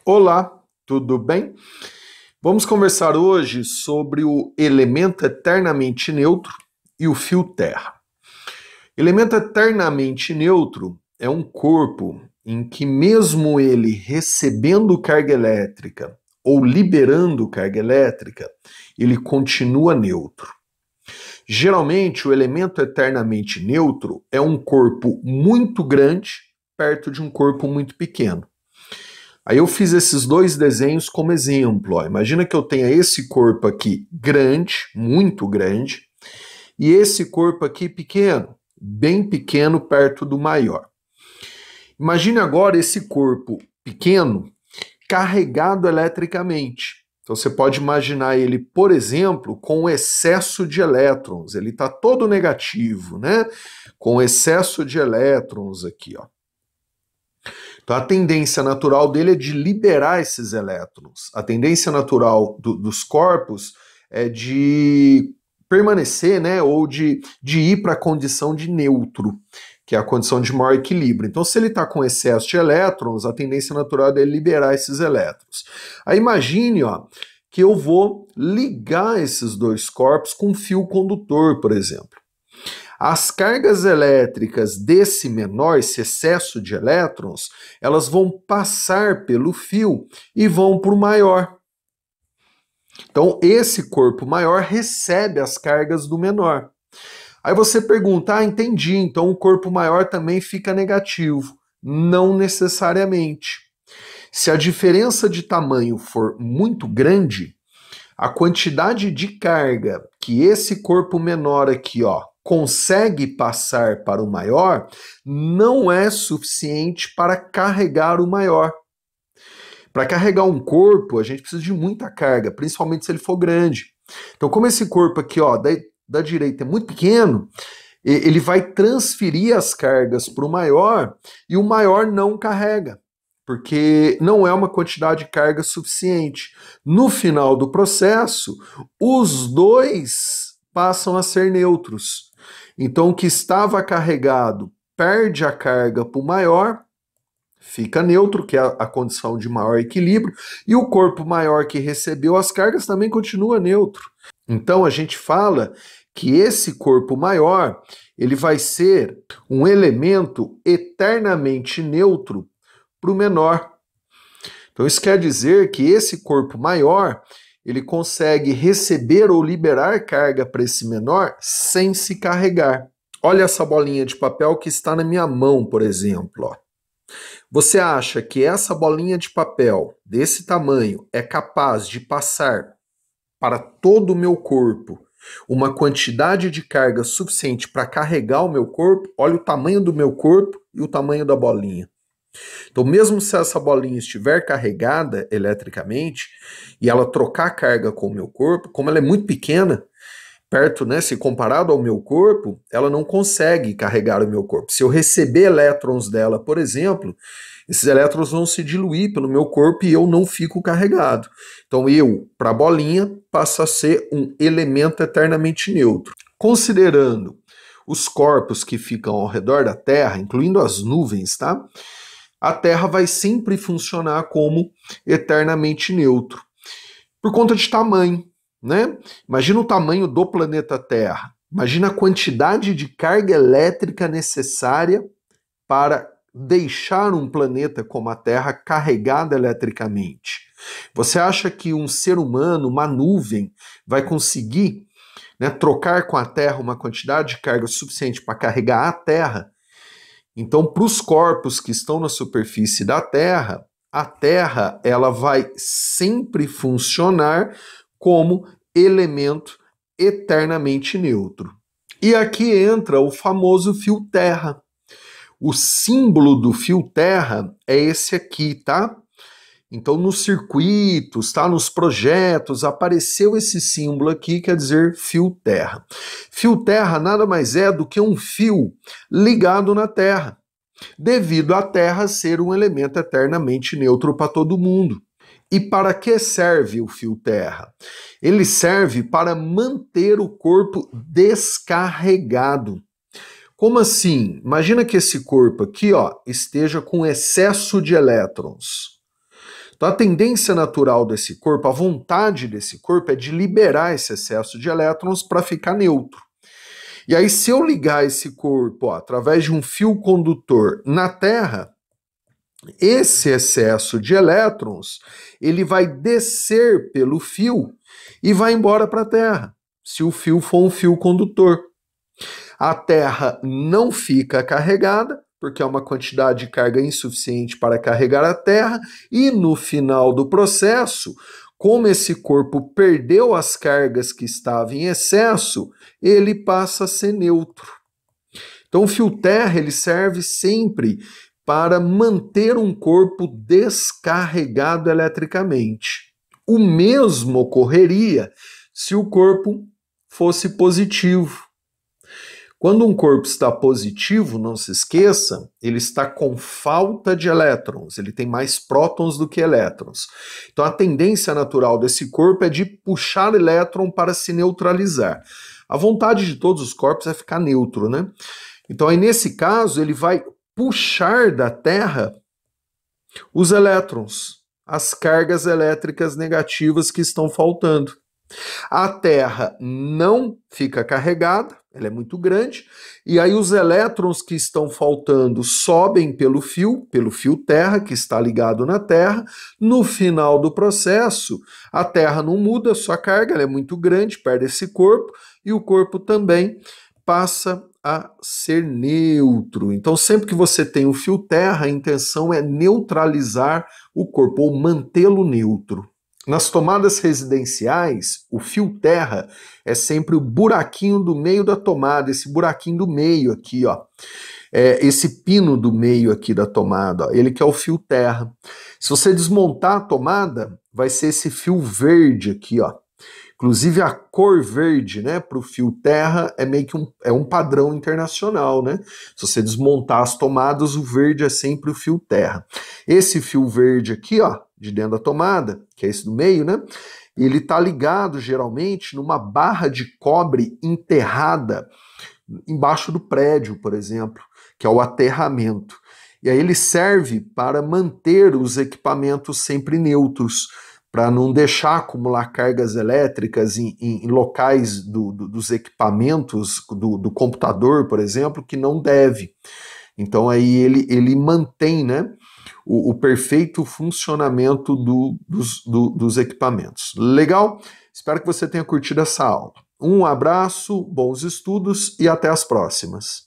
Olá, tudo bem? Vamos conversar hoje sobre o elemento eternamente neutro e o fio terra. Elemento eternamente neutro é um corpo em que, mesmo ele recebendo carga elétrica ou liberando carga elétrica, ele continua neutro. Geralmente, o elemento eternamente neutro é um corpo muito grande perto de um corpo muito pequeno. Aí eu fiz esses dois desenhos como exemplo. Ó. Imagina que eu tenha esse corpo aqui grande, muito grande, e esse corpo aqui pequeno, bem pequeno perto do maior. Imagine agora esse corpo pequeno carregado eletricamente. Então você pode imaginar ele, por exemplo, com excesso de elétrons. Ele está todo negativo, né? Com excesso de elétrons aqui, ó. Então, a tendência natural dele é de liberar esses elétrons. A tendência natural dos corpos é de permanecer, né, ou de ir para a condição de neutro, que é a condição de maior equilíbrio. Então, se ele está com excesso de elétrons, a tendência natural dele é liberar esses elétrons. Aí imagine, ó, que eu vou ligar esses dois corpos com um fio condutor, por exemplo. As cargas elétricas desse menor, esse excesso de elétrons, elas vão passar pelo fio e vão para o maior. Então, esse corpo maior recebe as cargas do menor. Aí você pergunta, entendi, então o corpo maior também fica negativo. Não necessariamente. Se a diferença de tamanho for muito grande, a quantidade de carga que esse corpo menor aqui, ó, consegue passar para o maior, não é suficiente para carregar o maior. Para carregar um corpo, a gente precisa de muita carga, principalmente se ele for grande. Então, como esse corpo aqui, ó, da direita é muito pequeno, ele vai transferir as cargas para o maior e o maior não carrega, porque não é uma quantidade de carga suficiente. No final do processo, os dois passam a ser neutros. Então, o que estava carregado perde a carga para o maior, fica neutro, que é a condição de maior equilíbrio, e o corpo maior que recebeu as cargas também continua neutro. Então, a gente fala que esse corpo maior, ele vai ser um elemento eternamente neutro para o menor. Então, isso quer dizer que esse corpo maior, ele consegue receber ou liberar carga para esse menor sem se carregar. Olha essa bolinha de papel que está na minha mão, por exemplo. Ó. Você acha que essa bolinha de papel desse tamanho é capaz de passar para todo o meu corpo uma quantidade de carga suficiente para carregar o meu corpo? Olha o tamanho do meu corpo e o tamanho da bolinha. Então, mesmo se essa bolinha estiver carregada eletricamente e ela trocar carga com o meu corpo, como ela é muito pequena, perto, né, se comparado ao meu corpo, ela não consegue carregar o meu corpo. Se eu receber elétrons dela, por exemplo, esses elétrons vão se diluir pelo meu corpo e eu não fico carregado. Então, eu, para a bolinha, passo a ser um elemento eternamente neutro. Considerando os corpos que ficam ao redor da Terra, incluindo as nuvens, tá? A Terra vai sempre funcionar como eternamente neutro, por conta de tamanho, né? Imagina o tamanho do planeta Terra, imagina a quantidade de carga elétrica necessária para deixar um planeta como a Terra carregado eletricamente. Você acha que um ser humano, uma nuvem, vai conseguir, né, trocar com a Terra uma quantidade de carga suficiente para carregar a Terra? Então, para os corpos que estão na superfície da Terra, a Terra ela vai sempre funcionar como elemento eternamente neutro. E aqui entra o famoso fio terra. O símbolo do fio terra é esse aqui, tá? Então, nos circuitos, tá? Nos projetos, apareceu esse símbolo aqui, quer dizer fio terra. Fio terra nada mais é do que um fio ligado na Terra, devido à Terra ser um elemento eternamente neutro para todo mundo. E para que serve o fio terra? Ele serve para manter o corpo descarregado. Como assim? Imagina que esse corpo aqui, ó, esteja com excesso de elétrons. Então a tendência natural desse corpo, a vontade desse corpo é de liberar esse excesso de elétrons para ficar neutro. E aí, se eu ligar esse corpo através de um fio condutor na Terra, esse excesso de elétrons, ele vai descer pelo fio e vai embora para a Terra, se o fio for um fio condutor. A Terra não fica carregada, porque é uma quantidade de carga insuficiente para carregar a Terra, e no final do processo, como esse corpo perdeu as cargas que estavam em excesso, ele passa a ser neutro. Então o fio terra ele serve sempre para manter um corpo descarregado eletricamente. O mesmo ocorreria se o corpo fosse positivo. Quando um corpo está positivo, não se esqueça, ele está com falta de elétrons, ele tem mais prótons do que elétrons. Então a tendência natural desse corpo é de puxar elétron para se neutralizar. A vontade de todos os corpos é ficar neutro, né? Então aí nesse caso ele vai puxar da Terra os elétrons, as cargas elétricas negativas que estão faltando. A Terra não fica carregada, ela é muito grande, e aí os elétrons que estão faltando sobem pelo fio terra, que está ligado na Terra. No final do processo, a Terra não muda sua carga, ela é muito grande, perde esse corpo, e o corpo também passa a ser neutro. Então, sempre que você tem o fio terra, a intenção é neutralizar o corpo, ou mantê-lo neutro. Nas tomadas residenciais, o fio terra é sempre o buraquinho do meio da tomada, esse buraquinho do meio aqui, ó. Esse pino do meio aqui da tomada, ó, ele que é o fio terra. Se você desmontar a tomada, vai ser esse fio verde aqui, ó. Inclusive a cor verde, né, para o fio terra é meio que um padrão internacional, né? Se você desmontar as tomadas, o verde é sempre o fio terra. Esse fio verde aqui, ó, de dentro da tomada, que é esse do meio, né? Ele está ligado geralmente numa barra de cobre enterrada embaixo do prédio, por exemplo, que é o aterramento. E aí ele serve para manter os equipamentos sempre neutros, para não deixar acumular cargas elétricas em locais dos equipamentos, do computador, por exemplo, que não deve. Então aí ele mantém, né, o perfeito funcionamento dos equipamentos. Legal? Espero que você tenha curtido essa aula. Um abraço, bons estudos e até as próximas.